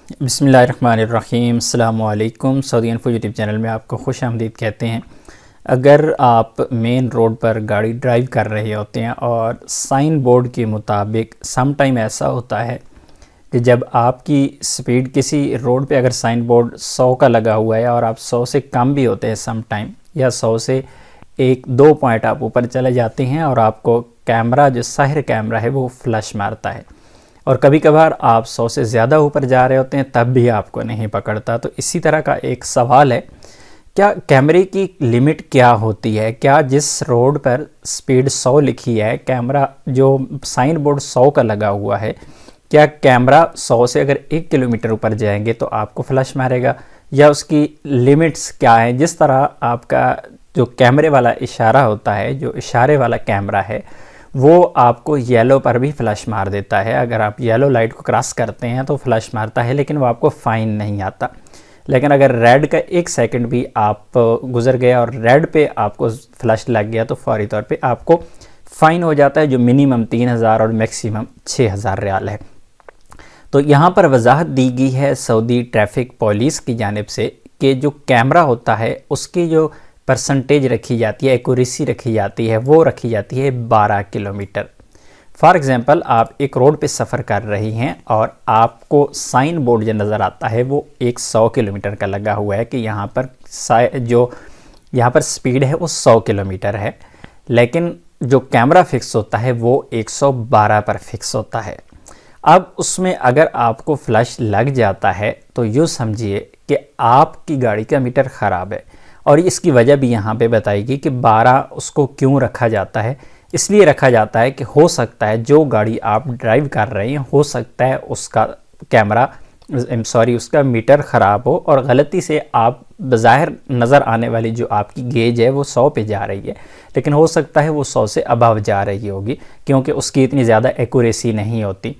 बिस्मिल्लाहिर्रहमानिर्रहीम अस्सलामुअलैकुम। Saudi info YouTube channel में आपको खुश आमदीद कहते हैं। अगर आप मेन रोड पर गाड़ी ड्राइव कर रहे होते हैं और साइन बोर्ड के मुताबिक सम टाइम ऐसा होता है कि जब आपकी स्पीड किसी रोड पे अगर साइन बोर्ड 100 का लगा हुआ है और आप 100 से कम भी होते हैं सम टाइम, या 100 से 1-2 पॉइंट आप ऊपर चले जाते हैं और आपको कैमरा जो साहिर कैमरा है वो फ्लश मारता है, और कभी कभार आप 100 से ज़्यादा ऊपर जा रहे होते हैं तब भी आपको नहीं पकड़ता। तो इसी तरह का एक सवाल है, क्या कैमरे की लिमिट क्या होती है? क्या जिस रोड पर स्पीड 100 लिखी है, कैमरा जो साइन बोर्ड 100 का लगा हुआ है, क्या कैमरा 100 से अगर 1 किलोमीटर ऊपर जाएंगे तो आपको फ्लश मारेगा, या उसकी लिमिट्स क्या है? जिस तरह आपका जो कैमरे वाला इशारा होता है, जो इशारे वाला कैमरा है, वो आपको येलो पर भी फ्लश मार देता है। अगर आप येलो लाइट को क्रॉस करते हैं तो फ्लश मारता है, लेकिन वो आपको फ़ाइन नहीं आता। लेकिन अगर रेड का 1 सेकंड भी आप गुजर गया और रेड पे आपको फ्लश लग गया तो फौरी तौर पे आपको फ़ाइन हो जाता है, जो मिनिमम 3000 और मैक्सिमम 6000 रियाल है। तो यहाँ पर वजाहत दी गई है सऊदी ट्रैफिक पुलिस की जानिब से कि जो कैमरा होता है उसकी जो परसेंटेज रखी जाती है, एक्यूरेसी रखी जाती है, वो रखी जाती है 12 किलोमीटर। फॉर एग्ज़ाम्पल, आप एक रोड पे सफ़र कर रही हैं और आपको साइन बोर्ड जो नज़र आता है वो 100 किलोमीटर का लगा हुआ है कि यहाँ पर स्पीड है वो 100 किलोमीटर है, लेकिन जो कैमरा फिक्स होता है वो 112 पर फिक्स होता है। अब उसमें अगर आपको फ्लश लग जाता है तो यूँ समझिए कि आपकी गाड़ी का मीटर ख़राब है, और इसकी वजह भी यहाँ पे बताएगी कि 12 उसको क्यों रखा जाता है। इसलिए रखा जाता है कि हो सकता है जो गाड़ी आप ड्राइव कर रहे हैं, हो सकता है उसका कैमरा उसका मीटर ख़राब हो और गलती से आप बज़ाहिर नज़र आने वाली जो आपकी गेज है वो 100 पे जा रही है, लेकिन हो सकता है वो 100 से अबव जा रही होगी, क्योंकि उसकी इतनी ज़्यादा एक्यूरेसी नहीं होती।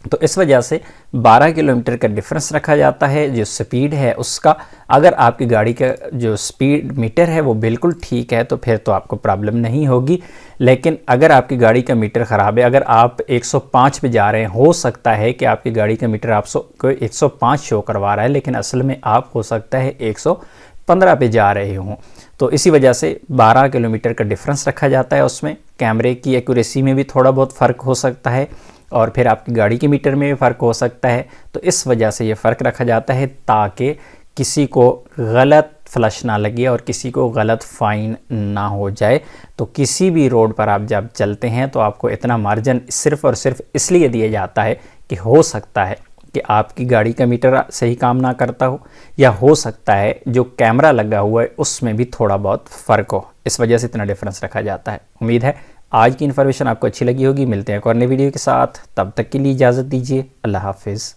तो इस वजह से 12 किलोमीटर का डिफरेंस रखा जाता है जो स्पीड है उसका। अगर आपकी गाड़ी का जो स्पीड मीटर है वो बिल्कुल ठीक है तो फिर तो आपको प्रॉब्लम नहीं होगी, लेकिन अगर आपकी गाड़ी का मीटर ख़राब है, अगर आप 105 पे जा रहे हैं, हो सकता है कि आपकी गाड़ी का मीटर आपको 105 शो करवा रहा है, लेकिन असल में आप हो सकता है 115 पे जा रहे हों। तो इसी वजह से 12 किलोमीटर का डिफरेंस रखा जाता है। उसमें कैमरे की एक्यूरेसी में भी थोड़ा बहुत फ़र्क हो सकता है और फिर आपकी गाड़ी के मीटर में भी फ़र्क हो सकता है। तो इस वजह से ये फ़र्क रखा जाता है ताकि किसी को गलत फ्लश ना लगे और किसी को गलत फ़ाइन ना हो जाए। तो किसी भी रोड पर आप जब चलते हैं तो आपको इतना मार्जिन सिर्फ़ और सिर्फ इसलिए दिया जाता है कि हो सकता है कि आपकी गाड़ी का मीटर सही काम ना करता हो, या हो सकता है जो कैमरा लगा हुआ है उसमें भी थोड़ा बहुत फ़र्क हो। इस वजह से इतना डिफरेंस रखा जाता है। उम्मीद है आज की इन्फॉर्मेशन आपको अच्छी लगी होगी। मिलते हैं एक और नई वीडियो के साथ, तब तक के लिए इजाज़त दीजिए। अल्लाह हाफिज़।